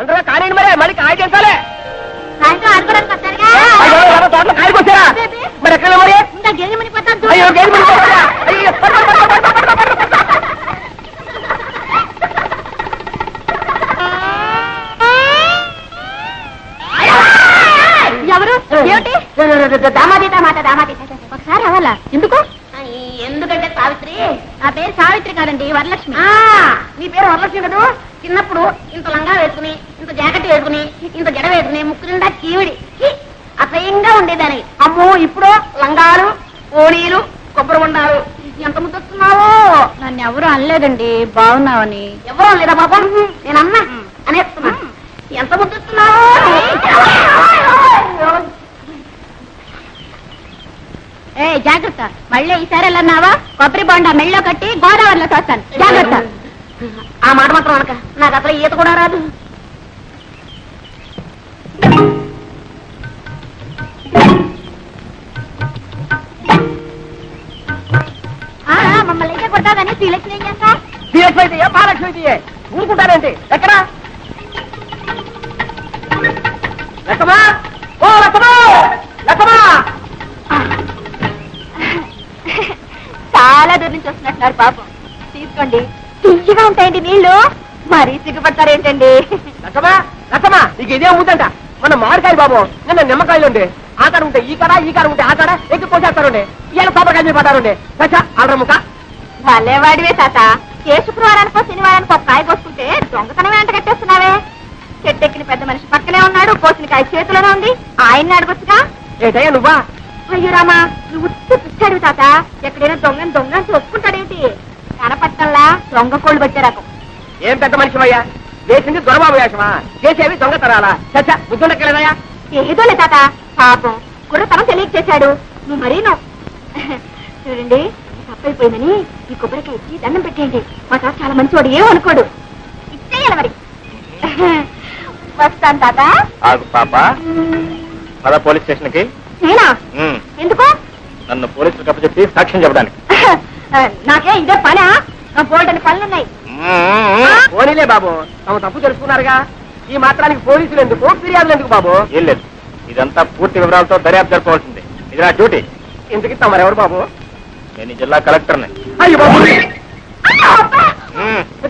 తొందరగా కానివ్వండి మరి, మళ్ళీ కాయ చేసాలే. సాయంత్రం ఆడుకోవడానికి వస్తారుగా. తోటలో కాయకొచ్చారా మరి? ఎక్కడ మరి? గేదె మునిపోతాను. అయ్యో గేదె మునిగిపోతుందా? అయ్యో. ఎవరు? ఏమిటి? దామాదీత మాట దామాదీత. ఒకసారి అవ్వాలా? ఎందుకు? ఎందుకంటే సావిత్రి. నా పేరు సావిత్రి కాదండి, వరలక్ష్మి. నీ పేరు వరలక్ష్మి కదా. చిన్నప్పుడు ఇంత లంగా వేసుకుని, ఇంత జాకెట్ వేసుకుని, ఇంత జడ వేసుకుని, ముక్కు నిండా కీవిడి అసహ్యంగా ఉండేదాన్ని. అమ్మో ఇప్పుడు లంగాలు, ఓణీలు, కొబ్బరి ఉండాలు. ఎంత ముద్దొస్తున్నావో. నన్ను ఎవరు అనలేదండి, బాగున్నావని. ఎవరు అనలేదా బాబా? నేను అన్నా అనేస్తున్నా. ఎంత ముద్దొస్తున్నావో. ఏ జాగ్రత్త, మళ్ళీ ఈసారి వెళ్ళన్నావా కొబ్బరి బొండా మెళ్ళో కట్టి గోదావరిలో తోస్తాను. జాగ్రత్త. ఆ మాట మాత్రం అనక, నాకు అసలు ఈత కూడా రాదు. మమ్మల్ని అయితే కొడతాదని శ్రీలక్ష్మి ఏం చేస్తా? శ్రీలక్ష్మి అయితే మహాలక్ష్మి అయితే ఊరుకుంటారేంటి? ఎక్కడా లక్కమా? ఓ లక్కమా, లక్కమా! చాలా దూరం నుంచి వస్తున్నట్టున్నారు పాపం. తీసుకోండి, తీయగా ఉంటాయండి నీళ్లు. మరీ సిగ్గుపడతారేంటండి? లక్కమా, లక్కమా, నీకు ఇదే అమ్ముతంట. మన మామిడికాయ బాబు నిన్న నిమ్మకాయలు ఉండే. ఆ కాడ ఉంటే ఈ కాడ, ఈ కాడ ఉంటే ఆ కాడ ఎక్కి పోసేస్తారుండే. ఇవాళ కొబ్బరికాయ మీద పడ్డారుండే. చచ్చా ఆర్డర్ ముక్క. భలేవాడివే తాత. ఏ శుక్రవారానికో శనివారానికో కాయ కోసుకుంటే దొంగతనం వెంట కట్టేస్తున్నావే. చెట్టెక్కిన పెద్ద మనిషి పక్కనే ఉన్నాడు, కోసిన కాయ చేతిలోనే ఉంది. ఆయన్ని అడగొచ్చుగా. ఏటయ్యా నువ్వా? అయ్యో రామా, నువ్వు పిచ్చాడు తాత. ఎక్కడైనా దొంగని దొంగని ఒప్పుకుంటాడేంటి? కనపట్టల్లా దొంగ కోళ్ళు పట్టే రకం. ఏం పెద్ద మనిషివయ్యా? వేసింది దొరబాబు వేషమా? చేసేవి దొంగతనాలా? చచ్చా బుద్ధుండక్కలేదయ్యా? ఏదోలే తాత, పాపం కుర్రతనం తెలియక చేశాడు. నువ్వు మరీను. చూడండి, తప్పైపోయిందని ఈ కొబ్బరికాయ ఇచ్చి దండం పెట్టేయండి. మా తాత చాలా మంచివాడు, ఏమనుకోడు. ఇచ్చేయాలి మరి. వస్తాను తాత. ఆగు పాప, పద పోలీస్ స్టేషన్ కి. నేనా? ఎందుకు? నన్ను పోలీసులకు అప్పచెప్పి సాక్ష్యం చెప్పడానికి. నాకే ఇదే పనా? నా బోల్డని పనులున్నాయి. పోనీలే బాబు, తమ తప్పు తెలుసుకున్నారుగా. ఈ మాత్రానికి పోలీసులు ఎందుకు, ఫిర్యాదులు ఎందుకు బాబు? ఏం లేదు, ఇదంతా పూర్తి వివరాలతో దర్యాప్తు జరపవలసింది. ఇది నా డ్యూటీ. ఇంతకి తమరెవరు బాబు? నేను ఈ జిల్లా కలెక్టర్ని. అయ్యో బాబు,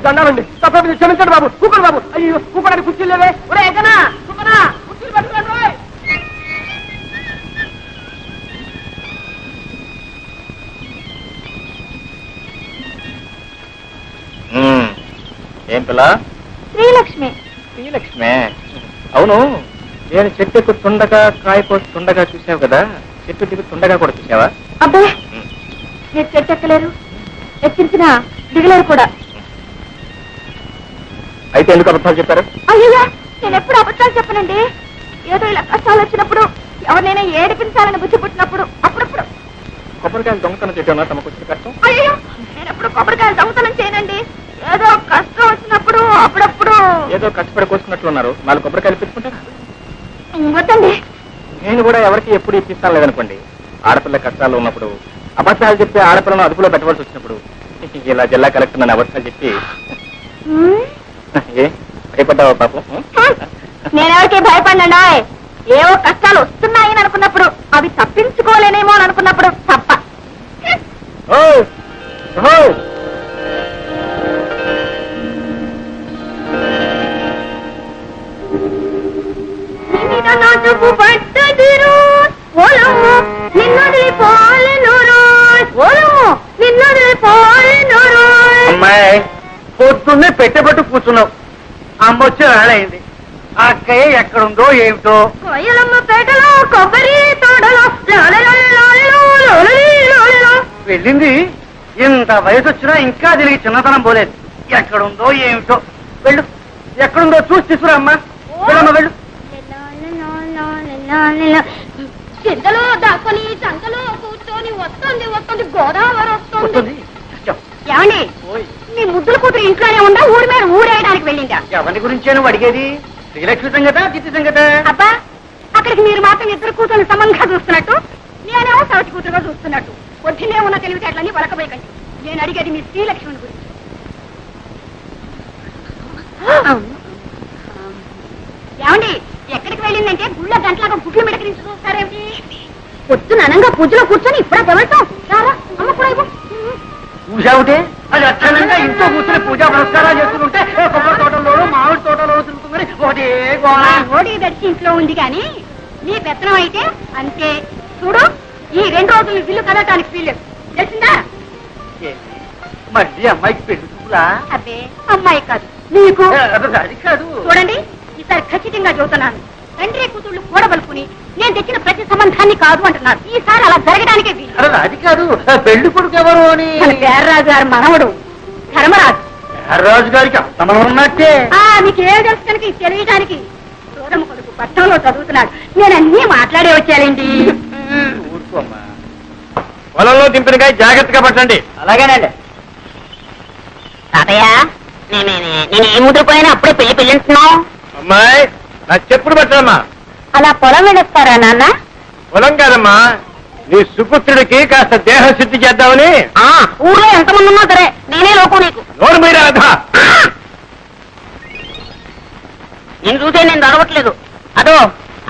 దండాలండి. తప్ప క్షమించండి బాబు. కూపడు బాబు. అయ్యో కూపడానికి కుర్చీలు లేవే. ఒరే ఎక్కనా కూపనా, కుర్చీలు పట్టుకోండి. ఏం పిల్ల? శ్రీలక్ష్మి. శ్రీలక్ష్మి? అవును, నేను చెట్టు ఎక్కుతుండగా కాయపోతుండగా చూసావు కదా, చెట్టు దిగుతుండగా కూడా చూసావా? అబ్బే, మీరు చెట్టు ఎక్కలేరు, ఎక్కించినా దిగలేరు కూడా. అయితే ఎందుకు అబద్ధాలు చెప్పారు? అయ్యా, నేను ఎప్పుడు అబద్ధాలు చెప్పనండి. ఏదో ఇలా కష్టాలు వచ్చినప్పుడు, ఎవరినైనా ఏడిపించాలని బుద్ధి పుట్టినప్పుడు అప్పుడప్పుడు. కొబ్బరికాయలు దొంగతనం చేయడం తమకు వచ్చిన కష్టం? అయ్యో, నేను ఎప్పుడు కొబ్బరికాయలు దొంగతనం చేయనండి. ఏదో కష్టం వచ్చినప్పుడు అప్పుడప్పుడు. ఏదో కష్టపడి కోసుకున్నట్లున్నారు, 4 కొబ్బరికాయలు పెట్టుకుంటారా? వద్దండి. నేను కూడా ఎవరికి ఎప్పుడు ఇప్పిస్తాను లేదనుకోండి. ఆడపిల్ల కష్టాలు ఉన్నప్పుడు అబద్ధాలు చెప్పి ఆడపిల్లను అదుపులో పెట్టవలసి వచ్చినప్పుడు ఇలా జిల్లా కలెక్టర్ నన్ను అబద్ధాలు చెప్పి ఏ భయపడ్డావా పాపం? నేనెవరికి భయపడినా, ఏవో కష్టాలు వస్తున్నాయని అనుకున్నప్పుడు, అవి తప్పించుకోలేనేమో అని అనుకున్నప్పుడు తప్ప. అమ్మాయి పొద్దున్నే పెట్టబట్టు కూర్చున్నావు. అమ్మ వచ్చి రాడైంది. ఆ అక్కయ్య ఎక్కడుందో ఏమిటో. పేటలో కొబ్బరి తోటలో వెళ్ళింది. ఇంత వయసు వచ్చినా ఇంకా తిరిగి చిన్నతనం పోలేదు. ఎక్కడుందో ఏమిటో. వెళ్ళు, ఎక్కడుందో చూసి తీసుకురా అమ్మా. వెళ్ళమ్మా వెళ్ళు. చింతలో దాక్కుని చంకలో కూర్చొని వస్తుంది వస్తుంది గోదావరి వస్తుంది. ఏమండి, మీ ముద్దుల కూతురు ఇంట్లోనే ఉందా, ఊరి మీద ఊరేయడానికి వెళ్ళిందా? ఎవరి గురించే నువ్వు అడిగేది? శ్రీలక్ష్మి సంగత, చిత్తి సంగత? అబ్బా, అక్కడికి మీరు మాత్రం ఇద్దరు కూతురు సమంగా చూస్తున్నట్టు, నేనేమో సవతి కూతురుగా చూస్తున్నట్టు. పొద్దునే ఉన్న తెలివితేటలన్నీ వలకబోయకండి. నేను అడిగేది మీ శ్రీలక్ష్మిని గురించి. ఏమండి ఎక్కడికి వెళ్ళిందంటే గుళ్ళ గంటలాగా గుడ్లు మిడకరించి చూస్తారేమిటి? పొద్దున అనంగా పూజలో కూర్చొని ఇప్పుడే తెవడతాం. అమ్మ కూడా ఇవ్వు. పూజ ఒకటి అది అచ్చనంగా ఇంట్లో కూర్చొని పూజా పురస్కారాలు చేస్తుంటే కొబ్బరి తోటలోనూ మామిడి తోటలో తిరుగుతుందని ఒకటే ఓడి దర్శి ఇంట్లో ఉంది కానీ నీ పెత్తనం అయితే అంతే. చూడు ఈ 2 రోజులు బిల్లు కదటానికి వీల్లేదు తెలిసిందా? మళ్ళీ అమ్మాయికి పెళ్లి చూపులా? అబ్బే అమ్మాయి కాదు నీకు. అది కాదు. చూడండి ఈసారి ఖచ్చితంగా చెబుతున్నాను. తండ్రి కూతుళ్ళు కూడబలుకుని నేను తెచ్చిన ప్రతి సంబంధాన్ని కాదు అంటున్నారు. ఈసారి అలా జరగడానికే వీలు. అది కాదు పెళ్లి కొడుకు ఎవరు అని. పేర్రాజు గారి మనవడు ధర్మరాజు. రాజు గారికి అంతమనం ఉన్నట్టే. మీకు ఏం తెలుసు కనుక ఇది తెలియడానికి. సోదమ్మ కొడుకు పట్టణంలో చదువుతున్నాడు. నేను అన్నీ మాట్లాడే వచ్చానండి. ఊరుకోమ్మా. పొలంలో దింపినకాయ జాగ్రత్తగా పట్టండి. అలాగేనండి. తాతయ్య నేను ఏం ముద్రపోయినా అప్పుడే పెళ్లి పెళ్ళంటున్నావు. అమ్మాయి నా చెప్పుడు పట్టమ్మా. అలా పొలం వెళ్ళొస్తారా నాన్న? పొలం కాదమ్మా, నీ సుపుత్రుడికి కాస్త దేహ శుద్ధి చేద్దామని. ఊళ్ళో ఎంతమంది ఉన్నా సరే నేనే లోకం నీకు. నోరు మీద నేను చూసే నేను దొరవట్లేదు. అదో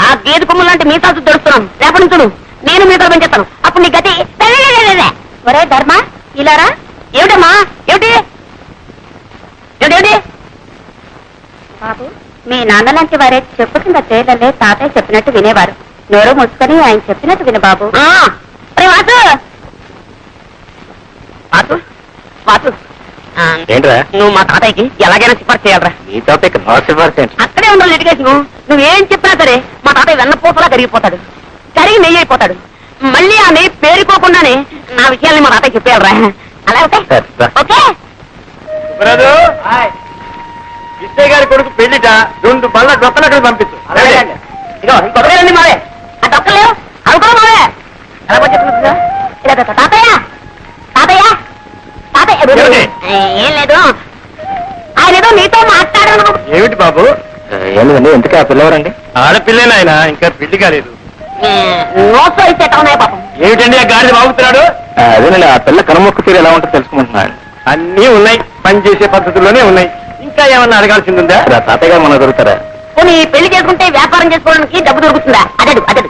ఆ గేదె కొమ్ము లాంటి మీతా దొరుకుతున్నాను. రేపటి చూడు నేను మీతో పెంచేస్తాను. అప్పుడు నీ గతి. ఒరే ధర్మ ఇలారా. ఏమిటమ్మా ఏమిటి ఏమిటి? బాబు మీ నాన్న లాంటి వారే చెప్పుతున్న చేయలే తాతయ్య చెప్పినట్టు వినేవారు. నోరు మూసుకొని ఆయన చెప్పినట్టు విను బాబు. ఏంట్రా నువ్వు మా తాతయ్యకి ఎలాగైనా సిఫార్సు చేయాలరా. నీ తాతయ్యకి నా సిఫార్సు ఏంటి? అక్కడే ఉండాలి లిటిగేషన్. నువ్వేం చెప్పినా సరే మా తాతయ్య వెన్నపోతలా కరిగిపోతాడు. కరిగి నెయ్యి అయిపోతాడు. మళ్ళీ ఆ నెయ్యి పేరుకోకుండానే నా విషయాల్ని మా తాతయ్య చెప్పేయాలరా. అలా ఓకే ఓకే. సుబ్రాజు, విజయ్ గారి కొడుకు పెళ్లిట 2 బళ్ళ డొక్కలక్కడ పంపించు. అలాగేనండి. ఇదిగో ఇంకొకరేనండి మావే. ఆ డొక్కలేవు అవి కూడా మావే. ఎలా చెప్తున్నా తాతయ్య తాతయ్య తాతయ్య. ఏం లేదు ఆయన ఏదో నీతో మాట్లాడాను. ఏమిటి బాబు? ఏమిటండి ఎందుకు ఆ పిల్లవరండి? ఆడపిల్లేనాయన ఇంకా పెళ్లి కాలేదు. నోట్స్ అయితే ఉన్నాయి పాపం. ఏమిటండి ఆ గాడిద బాగుతున్నాడు? అదేనండి ఆ పిల్ల కనుమొక్కు తీరు ఎలా ఉంటుందో తెలుసుకుంటున్నాడు. అన్నీ ఉన్నాయి, పని చేసే పద్ధతుల్లోనే ఉన్నాయి. ఇంకా ఏమన్నా అడగాల్సింది ఉందా? తాతయ్య గారు మన దొరుకుతారా? పోనీ పెళ్లి చేసుకుంటే వ్యాపారం చేసుకోవడానికి డబ్బు దొరుకుతుందా? అదడు అదడు.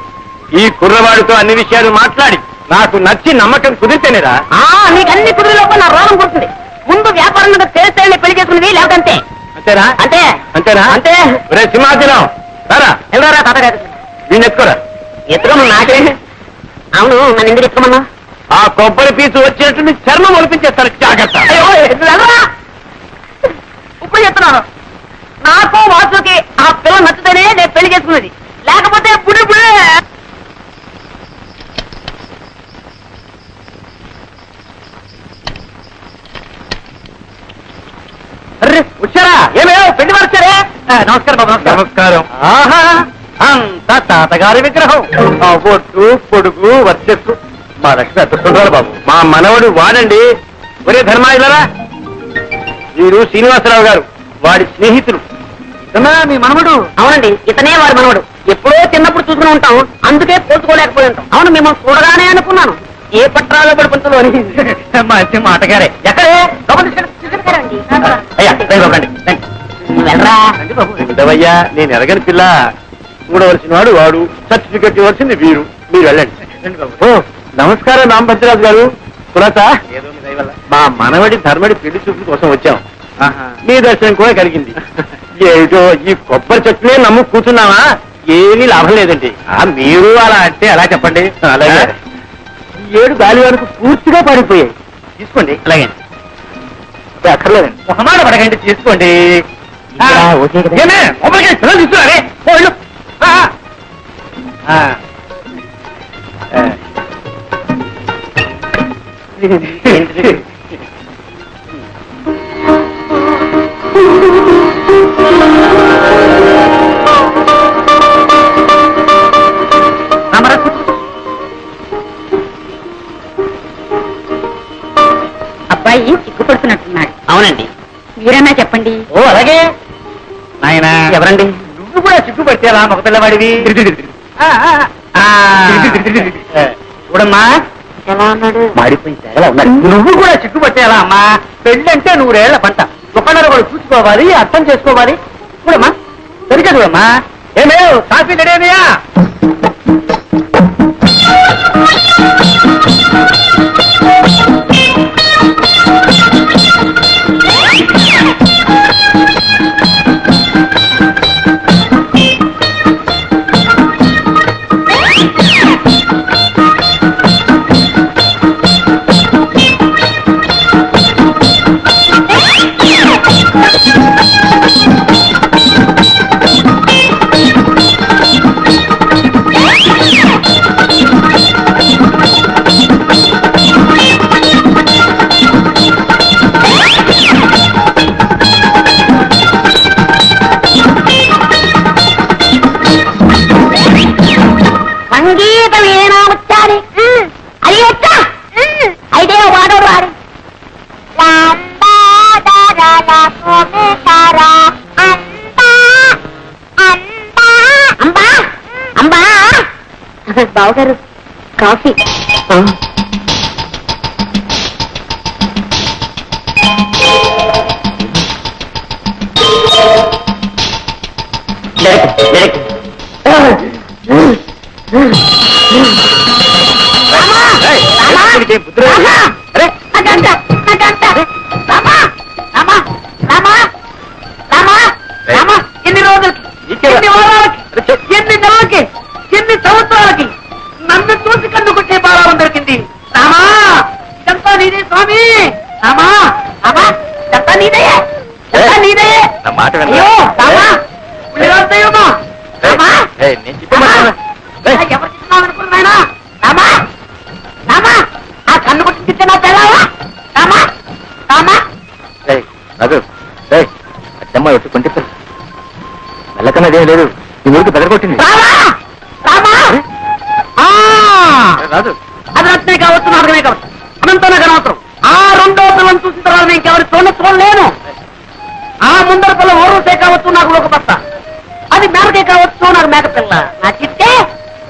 ఈ కుర్రవాడితో అన్ని విషయాలు మాట్లాడి నాకు నచ్చి నమ్మకం కుదిరితేనేరా. నీకు అన్ని కుదిరిలోపు నా రోగం కుడుతుంది. ముందు వ్యాపారం మీద చేస్తే పెళ్లి చేసుకునేది లేదంతే. అంతేనా? అంతే అంతేనా? అంతే. రే సింహాచలం రారా, ఎవరా తాతగారు? నేను ఎత్తుకోరా. ఎత్తుకోమన్నా నాకే. అవును నన్ను ఎందుకు ఎత్తుకోమన్నా? ఆ కొబ్బరి పీచు వచ్చేట్టు నీ చర్మం ఒలిపించేస్తాను, జాగ్రత్త. ఇప్పుడు చెప్తున్నాను, నాకు వాసుకి ఆ పిల్ల నచ్చితేనే నేను పెళ్లి చేసుకున్నది, లేకపోతే పుడి పుడే. వచ్చారా? ఏమేమో పెళ్లి వారు వచ్చారే. నమస్కారం బాబు. నమస్కారం. ఆహా అంతా తాతగారి విగ్రహం. ఆ బొట్టు పొడుగు వర్చస్సు మా లక్ష్మి అదృష్టం బాబు. మా మనవడు వాడండి. ఒరే ధర్మాయిలరా, వీరు శ్రీనివాసరావు గారు, వాడి స్నేహితులు. మీ మనవడు? అవునండి, ఇతనే వారి మనవడు. ఎప్పుడో చిన్నప్పుడు చూసుకుని ఉంటాం, అందుకే పోల్చుకోలేకపోయి ఉంటాం. అవును మిమ్మల్ని చూడగానే అనుకున్నాను ఏ పట్టాలో పడిపోతుందో అని. మంచి మాటగారే. ఎక్కడే? అయ్యా రండి బాబు, రండి రండి. వెళ్ళరా. ఉండవయ్యా, నేను ఎరగని పిల్ల. చూడవలసిన వాడు వాడు, సర్టిఫికెట్ ఇవ్వాల్సింది వీరు. మీరు వెళ్ళండి. ఓ నమస్కారం రామభద్రరాజు గారు. కులాసా? మా మనవడి ధర్మడి పెళ్లి చూపుల కోసం వచ్చాం. మీ దర్శనం కూడా కలిగింది. ఏమిటో ఈ కొబ్బరి చెట్టునే నమ్ము కూర్చున్నావా? ఏమీ లాభం లేదండి. మీరు అలా అంటే ఎలా చెప్పండి. అలాగే ఈ 7 గాలి వరకు పూర్తిగా పడిపోయాయి. తీసుకోండి. అలాగే అక్కర్లేదండి, మొహమాట పడకండి, తీసుకోండి. ఏమే కొబ్బరికాయ పిల్లలు తీసుకున్నారే. అబ్బాయి సిగ్గుపడుతున్నట్టున్నాడు. అవునండి. మీరన్నా చెప్పండి. ఓ అలాగే. నాయన ఎవరండి? నువ్వు కూడా సిగ్గుపడితే అలా ఒక పిల్లవాడివి. చూడమ్మా, ఎలా అన్నాడు? మాడిపోయింది ఎలా ఉన్నాడు. నువ్వు కూడా సిగ్గుపట్టేలా అమ్మా. పెళ్ళంటే 100 ఏళ్ల పంట. ఒకళ్ళని కూడా చూసుకోవాలి, అర్థం చేసుకోవాలి. చూడమ్మా, సరిగ్గా చూడమ్మా. ఏమేవ్ కాఫీ రెడీయా? సంగీతం ఏనా వచ్చాలి అది వచ్చా అయితే వాడోడు వాడి అంబా అంబా బావగారు కాఫీ ఎన్ని రోజులకి ఎన్ని వారాలకి ఎన్ని నెలలకి ఎన్ని సంవత్సరాలకి నన్ను చూసి కన్నుకొచ్చే బాలావం దొరికింది. రామా ఇదంతా నీదే స్వామి. రామా రామా ఇదంతా నీదే ఇదంతా నీదే. అయ్యో రామా ఉల్లిరాజయ్యమ్మా రామా ఎవరు చెప్తున్నావు అనుకున్నాయనా? రామా రామా ఆ కన్ను కొట్టి తిట్టే నా తెలావా? రామా రామా రాజు అచ్చమ్మ వచ్చి కొంటే మెల్లకన్నదేం లేదు నీ ఊరికి బెదరగొట్టింది. రాజు అది రత్నే కావచ్చు నాటకమే కావచ్చు అనంతో నాకు అనవసరం. ఆ రెండో పిల్లని చూసిన తర్వాత నేను ఇంకెవరి చూడలేను. ఆ ముందర పిల్ల ఓరూసే కావచ్చు నాకు ఒక బస్త, అది మేనకే కావచ్చు నాకు మేక పిల్ల. నా చిత్తే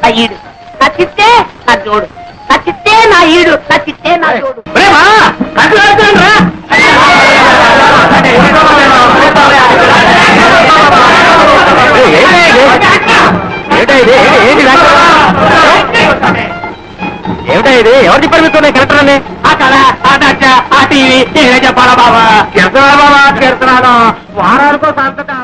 నా ఈడు, నా చిత్తే నా జోడు, నా చిత్తే నా ఈడు, నా చిత్తే నా జోడు. ఏమిటా ఇది? ఎవరు చెప్పారు మీతో కరెక్టర్ అని? ఆ కళ ఆ నచ్చ ఆ టీవీ నేనే చెప్పాలా బాబా? చెప్తున్నా బాబా, చేస్తున్నాను వారానికో సంతకం.